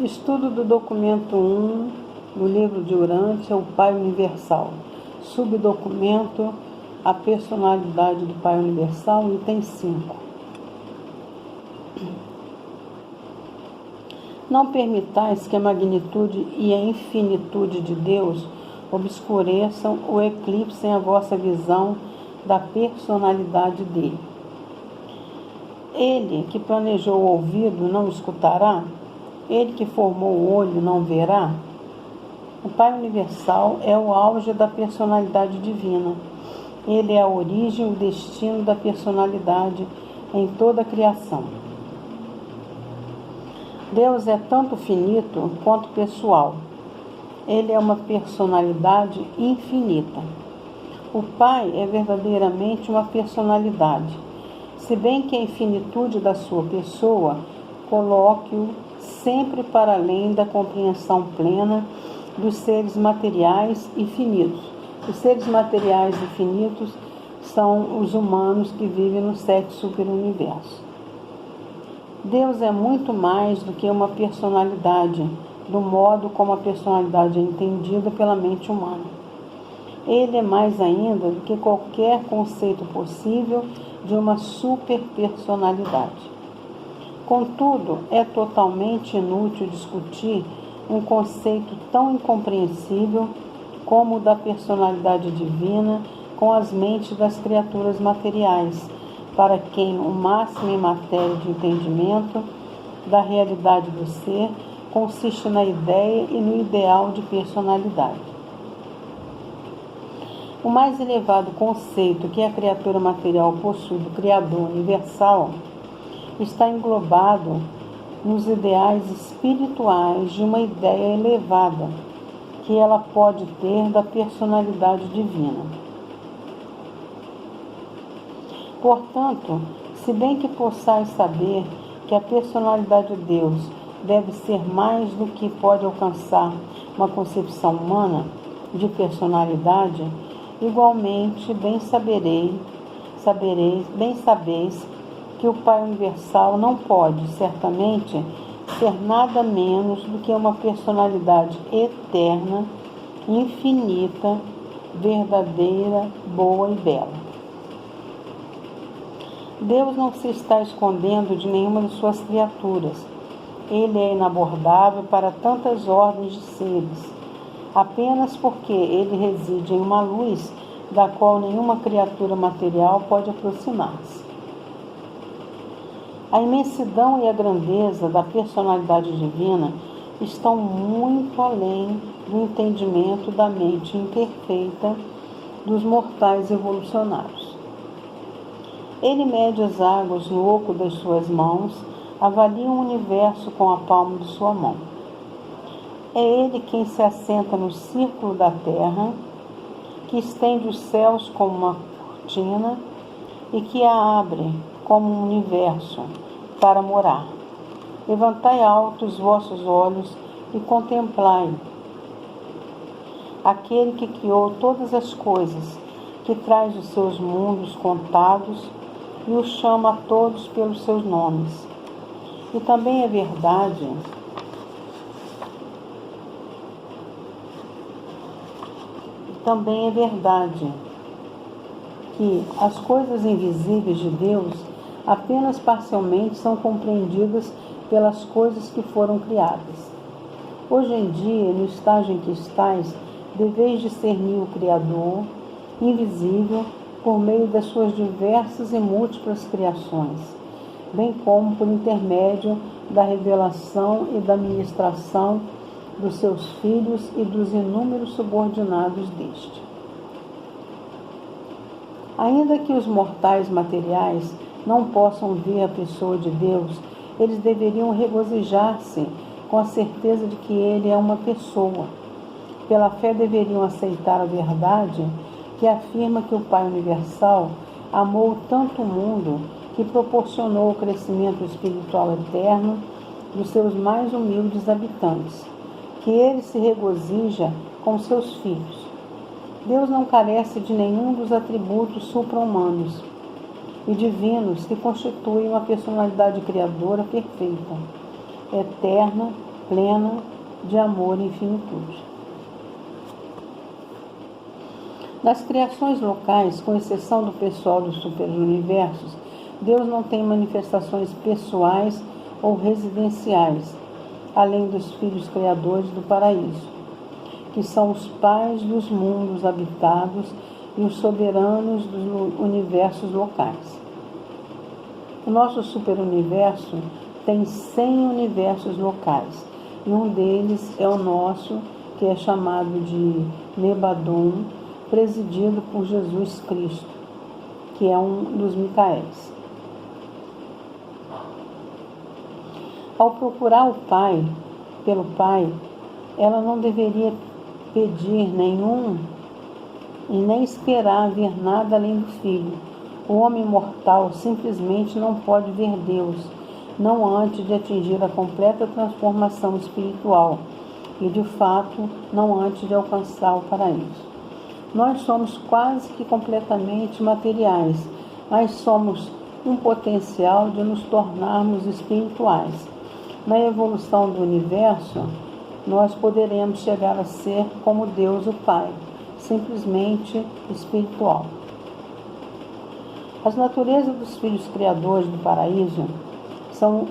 Estudo do documento 1 do livro de Urântia, o Pai Universal. Subdocumento, a personalidade do Pai Universal, item 5. Não permitais que a magnitude e a infinitude de Deus obscureçam ou eclipsem a vossa visão da personalidade dele. Ele que planejou o ouvido não escutará? Ele que formou o olho não verá? O Pai Universal é o auge da personalidade divina. Ele é a origem e o destino da personalidade em toda a criação. Deus é tanto finito quanto pessoal. Ele é uma personalidade infinita. O Pai é verdadeiramente uma personalidade, se bem que a infinitude da sua pessoa coloque-o sempre para além da compreensão plena dos seres materiais e finitos. Os seres materiais e finitos são os humanos que vivem no 7 superuniverso. Deus é muito mais do que uma personalidade, do modo como a personalidade é entendida pela mente humana. Ele é mais ainda do que qualquer conceito possível de uma superpersonalidade. Contudo, é totalmente inútil discutir um conceito tão incompreensível como o da personalidade divina com as mentes das criaturas materiais, para quem o máximo em matéria de entendimento da realidade do ser consiste na ideia e no ideal de personalidade. O mais elevado conceito que a criatura material possui do Criador universal está englobado nos ideais espirituais de uma ideia elevada que ela pode ter da personalidade divina. Portanto, se bem que possais saber que a personalidade de Deus deve ser mais do que pode alcançar uma concepção humana de personalidade, igualmente bem sabeis que o Pai Universal não pode, certamente, ser nada menos do que uma personalidade eterna, infinita, verdadeira, boa e bela. Deus não se está escondendo de nenhuma de suas criaturas. Ele é inabordável para tantas ordens de seres, apenas porque ele reside em uma luz da qual nenhuma criatura material pode aproximar-se. A imensidão e a grandeza da personalidade divina estão muito além do entendimento da mente imperfeita dos mortais evolucionários. Ele mede as águas no oco das suas mãos, avalia o universo com a palma de sua mão. É ele quem se assenta no círculo da terra, que estende os céus como uma cortina e que a abre como um universo para morar. Levantai alto os vossos olhos e contemplai aquele que criou todas as coisas, que traz os seus mundos contados e os chama a todos pelos seus nomes. E também é verdade que as coisas invisíveis de Deus apenas parcialmente são compreendidas pelas coisas que foram criadas. Hoje em dia, no estágio em que estais, deveis discernir o Criador, invisível, por meio das suas diversas e múltiplas criações, bem como por intermédio da revelação e da ministração dos seus filhos e dos inúmeros subordinados deste. Ainda que os mortais materiais não possam ver a pessoa de Deus, eles deveriam regozijar-se com a certeza de que ele é uma pessoa. Pela fé deveriam aceitar a verdade que afirma que o Pai Universal amou tanto o mundo que proporcionou o crescimento espiritual eterno dos seus mais humildes habitantes, que ele se regozija com seus filhos. Deus não carece de nenhum dos atributos supra-humanos e divinos que constituem uma personalidade criadora perfeita, eterna, plena de amor e infinitude. Nas criações locais, com exceção do pessoal dos superuniversos, Deus não tem manifestações pessoais ou residenciais, além dos filhos criadores do paraíso, que são os pais dos mundos habitados e os soberanos dos universos locais. O nosso superuniverso tem 100 universos locais, e um deles é o nosso, que é chamado de Nebadon, presidido por Jesus Cristo, que é um dos Micaéis. Ao procurar o Pai, pelo Pai, ela não deveria pedir nenhum e nem esperar ver nada além do Filho. O homem mortal simplesmente não pode ver Deus, não antes de atingir a completa transformação espiritual e, de fato, não antes de alcançar o paraíso. Nós somos quase que completamente materiais, mas somos um potencial de nos tornarmos espirituais. Na evolução do universo, nós poderemos chegar a ser como Deus o Pai, simplesmente espiritual. As naturezas dos filhos criadores do paraíso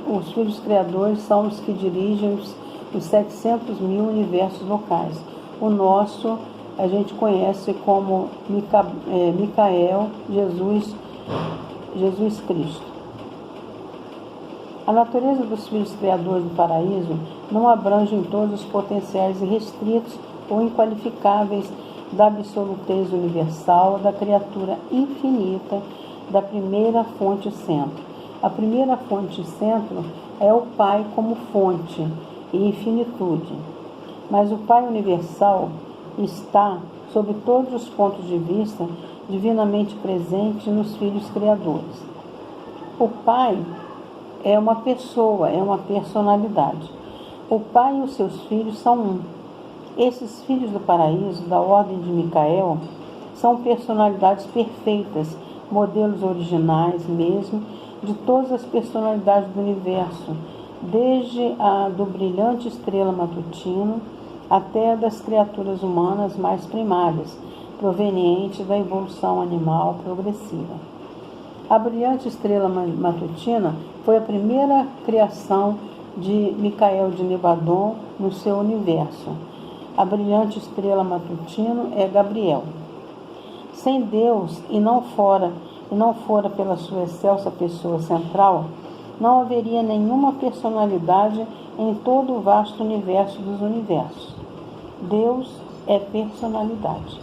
os filhos criadores são os que dirigem os 700 mil universos locais. O nosso a gente conhece como Micael, Jesus Cristo. A natureza dos filhos criadores do paraíso não abrange em todos os potenciais irrestritos ou inqualificáveis da absolutez universal, da criatura infinita, da primeira fonte centro. A primeira fonte centro é o Pai como fonte e infinitude. Mas o Pai universal está, sob todos os pontos de vista, divinamente presente nos filhos criadores. O Pai é uma pessoa, é uma personalidade. O Pai e os seus filhos são um. Esses filhos do paraíso, da ordem de Micael, são personalidades perfeitas, modelos originais mesmo, de todas as personalidades do universo, desde a do brilhante estrela matutino até a das criaturas humanas mais primárias, provenientes da evolução animal progressiva. A brilhante estrela matutina foi a primeira criação de Micael de Nebadon no seu universo. A brilhante estrela matutino é Gabriel. Sem Deus e não fora pela sua excelsa pessoa central, não haveria nenhuma personalidade em todo o vasto universo dos universos. Deus é personalidade.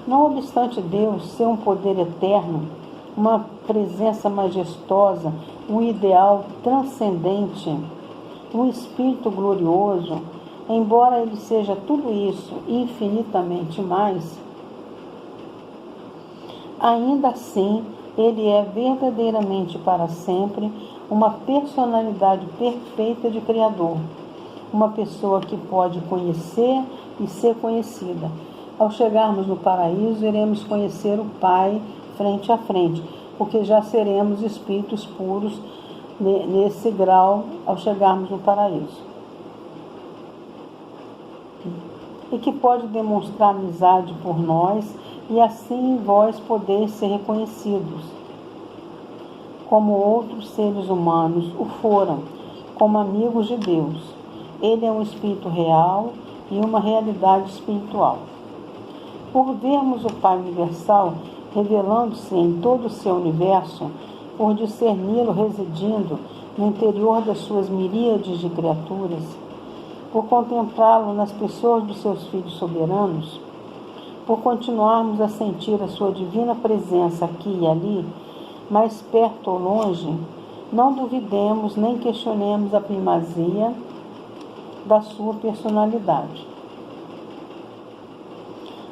Não obstante Deus ser um poder eterno, uma presença majestosa, um ideal transcendente, um espírito glorioso, embora ele seja tudo isso e infinitamente mais, ainda assim, ele é verdadeiramente para sempre uma personalidade perfeita de Criador, uma pessoa que pode conhecer e ser conhecida. Ao chegarmos no paraíso, iremos conhecer o Pai frente a frente, porque já seremos espíritos puros nesse grau ao chegarmos no paraíso. E que pode demonstrar amizade por nós e assim em vós poder ser reconhecidos, como outros seres humanos o foram, como amigos de Deus. Ele é um espírito real e uma realidade espiritual. Por vermos o Pai universal revelando-se em todo o seu universo, por discerni-lo residindo no interior das suas miríades de criaturas, por contemplá-lo nas pessoas dos seus filhos soberanos, por continuarmos a sentir a sua divina presença aqui e ali, mais perto ou longe, não duvidemos nem questionemos a primazia da sua personalidade.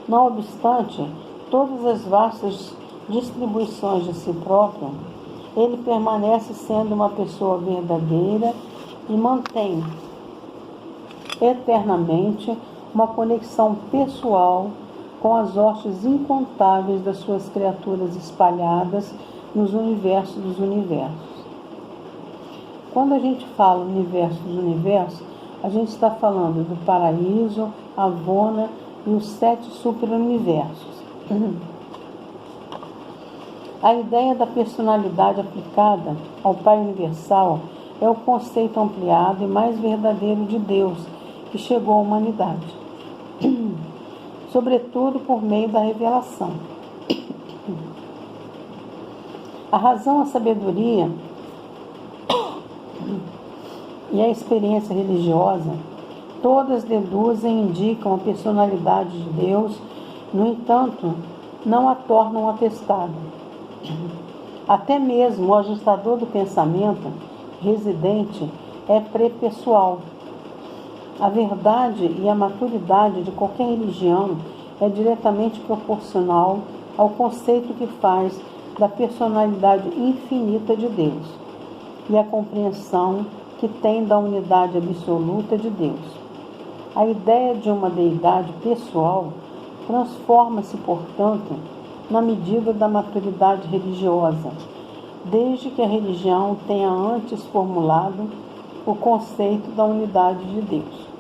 Não obstante todas as vastas distribuições de si próprio, ele permanece sendo uma pessoa verdadeira e mantém eternamente uma conexão pessoal com as hostes incontáveis das suas criaturas espalhadas nos universos dos universos. Quando a gente fala universo dos universos, A gente está falando do paraíso, Avona e os 7 superuniversos. A ideia da personalidade aplicada ao Pai Universal é o conceito ampliado e mais verdadeiro de Deus que chegou à humanidade, sobretudo por meio da revelação. A razão, a sabedoria e a experiência religiosa, todas deduzem e indicam a personalidade de Deus, no entanto, não a tornam atestada. Até mesmo o ajustador do pensamento, residente, é pré-pessoal. A verdade e a maturidade de qualquer religião é diretamente proporcional ao conceito que faz da personalidade infinita de Deus e à compreensão que tem da unidade absoluta de Deus. A ideia de uma deidade pessoal transforma-se, portanto, na medida da maturidade religiosa, desde que a religião tenha antes formulado o conceito da unidade de Deus.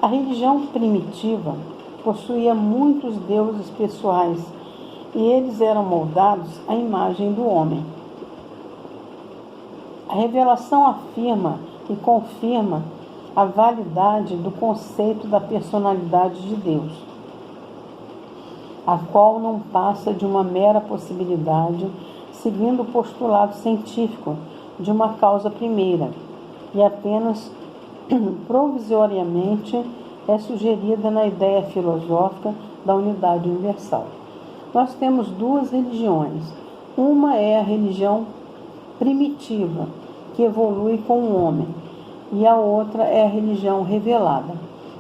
A religião primitiva possuía muitos deuses pessoais e eles eram moldados à imagem do homem. A revelação afirma e confirma a validade do conceito da personalidade de Deus, a qual não passa de uma mera possibilidade, seguindo o postulado científico de uma causa primeira, e apenas provisoriamente é sugerida na ideia filosófica da unidade universal. Nós temos 2 religiões. Uma é a religião primitiva, que evolui com o homem, e a outra é a religião revelada.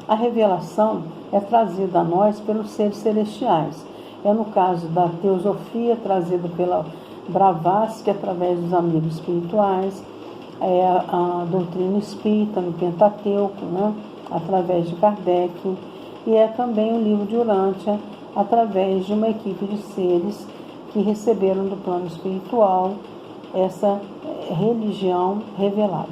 A revelação é trazida a nós pelos seres celestiais. É no caso da teosofia, trazida pela Blavatsky, através dos amigos espirituais, é a doutrina espírita no Pentateuco, né? Através de Kardec, e é também o livro de Urântia, através de uma equipe de seres que receberam do plano espiritual essa religião revelada.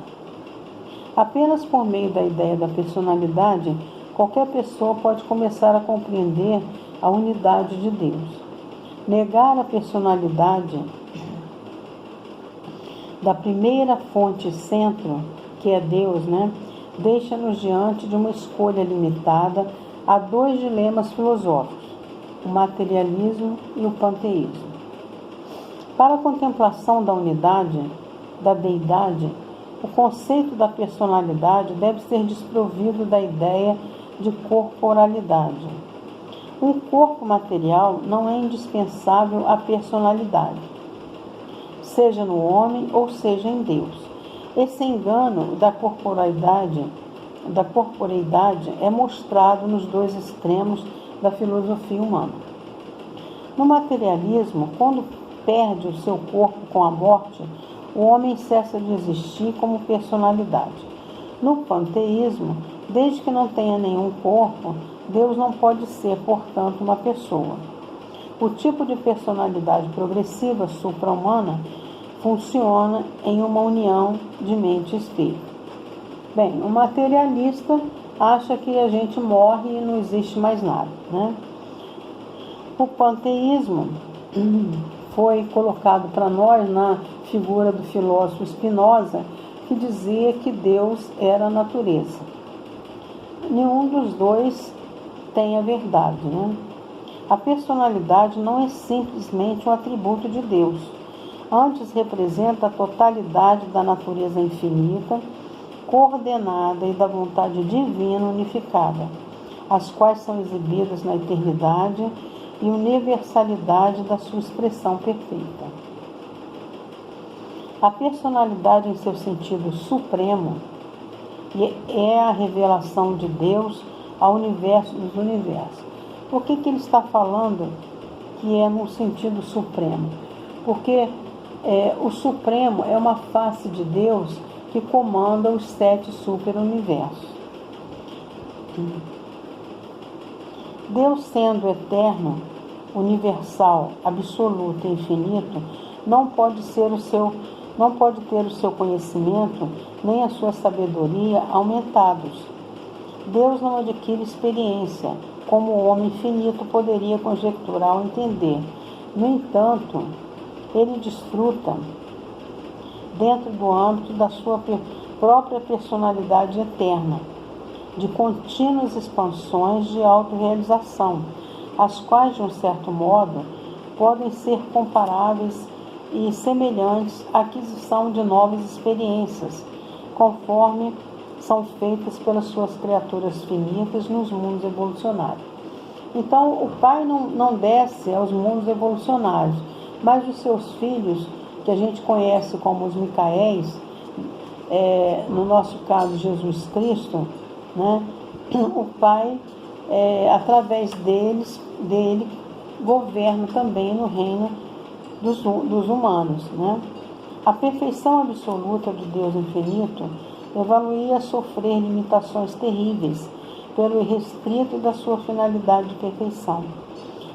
Apenas por meio da ideia da personalidade, qualquer pessoa pode começar a compreender a unidade de Deus. Negar a personalidade da primeira fonte centro, que é Deus, deixa-nos diante de uma escolha limitada a 2 dilemas filosóficos, o materialismo e o panteísmo. Para a contemplação da unidade, da deidade, o conceito da personalidade deve ser desprovido da ideia de corporalidade. Um corpo material não é indispensável à personalidade, seja no homem ou seja em Deus. Esse engano da corporeidade é mostrado nos 2 extremos da filosofia humana. No materialismo, quando perde o seu corpo com a morte, o homem cessa de existir como personalidade. No panteísmo, desde que não tenha nenhum corpo, Deus não pode ser, portanto, uma pessoa. O tipo de personalidade progressiva supra-humana funciona em uma união de mente e espírito. Bem, o materialista acha que a gente morre e não existe mais nada, O panteísmo foi colocado para nós na figura do filósofo Spinoza, que dizia que Deus era a natureza. Nenhum dos 2 tem a verdade, A personalidade não é simplesmente um atributo de Deus. Antes representa a totalidade da natureza infinita, coordenada e da vontade divina unificada, as quais são exibidas na eternidade e universalidade da sua expressão perfeita. A personalidade em seu sentido supremo é a revelação de Deus ao universo dos universos. Por que ele está falando que é no sentido supremo? Porque o supremo é uma face de Deus que comanda os 7 superuniversos. Deus, sendo eterno, universal, absoluto e infinito, não pode ser o seu não pode ter o seu conhecimento nem a sua sabedoria aumentados. Deus não adquire experiência, como o homem finito poderia conjecturar ou entender. No entanto, ele desfruta dentro do âmbito da sua própria personalidade eterna, de contínuas expansões de autorrealização, as quais, de um certo modo, podem ser comparáveis e semelhantes à aquisição de novas experiências, conforme são feitas pelas suas criaturas finitas nos mundos evolucionários. Então, o Pai não desce aos mundos evolucionários, mas os seus filhos, que a gente conhece como os Micaéis, no nosso caso Jesus Cristo, né? O Pai, através dele, governa também no reino dos humanos, né? A perfeição absoluta do Deus infinito evaluia sofrer limitações terríveis pelo irrestrito da sua finalidade de perfeição.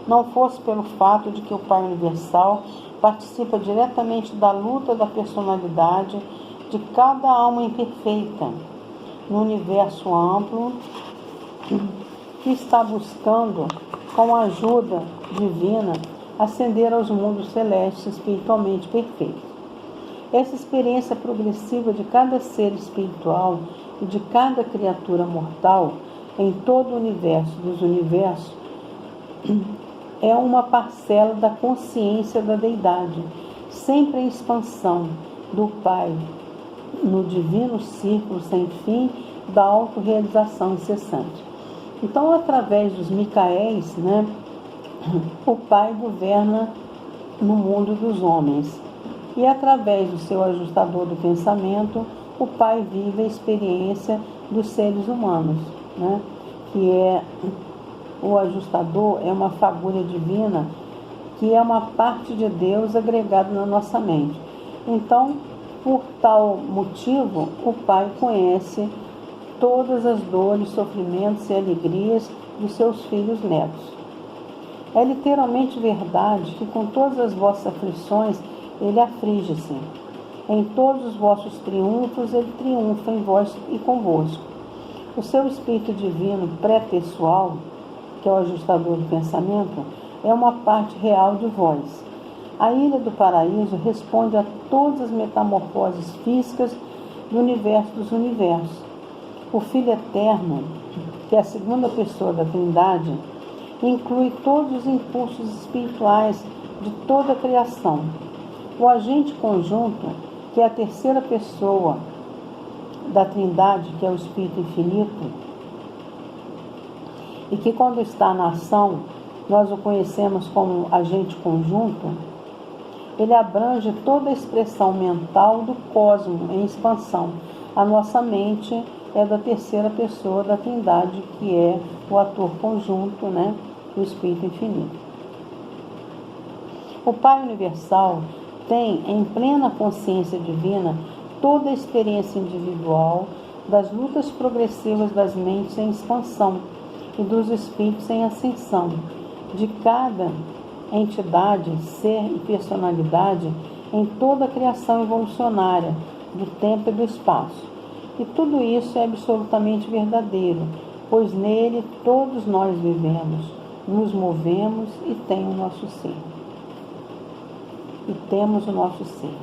Não fosse pelo fato de que o Pai Universal participa diretamente da luta da personalidade de cada alma imperfeita no universo amplo que está buscando, com a ajuda divina, ascender aos mundos celestes espiritualmente perfeitos. Essa experiência progressiva de cada ser espiritual e de cada criatura mortal em todo o universo dos universos é uma parcela da consciência da deidade, sempre em expansão do Pai, no divino círculo sem fim da autorrealização incessante. Então, através dos Micaéis, né, o Pai governa no mundo dos homens. E através do seu ajustador do pensamento, o Pai vive a experiência dos seres humanos, né? Que é o ajustador, é uma fagulha divina, que é uma parte de Deus agregada na nossa mente. Então, por tal motivo, o Pai conhece todas as dores, sofrimentos e alegrias dos seus filhos netos. É literalmente verdade que com todas as vossas aflições ele aflige-se. Em todos os vossos triunfos, ele triunfa em vós e convosco. O seu Espírito Divino pré-pessoal, que é o ajustador do pensamento, é uma parte real de vós. A Ilha do Paraíso responde a todas as metamorfoses físicas do universo dos universos. O Filho Eterno, que é a segunda pessoa da Trindade, inclui todos os impulsos espirituais de toda a criação. O agente conjunto, que é a terceira pessoa da Trindade, que é o Espírito Infinito, e que quando está na ação, nós o conhecemos como agente conjunto, ele abrange toda a expressão mental do cosmo em expansão. A nossa mente é da terceira pessoa da Trindade, que é o ator conjunto, né, do Espírito Infinito. O Pai Universal tem, em plena consciência divina, toda a experiência individual das lutas progressivas das mentes em expansão e dos espíritos em ascensão, de cada entidade, ser e personalidade em toda a criação evolucionária do tempo e do espaço. E tudo isso é absolutamente verdadeiro, pois nele todos nós vivemos, nos movemos e temos o nosso ser.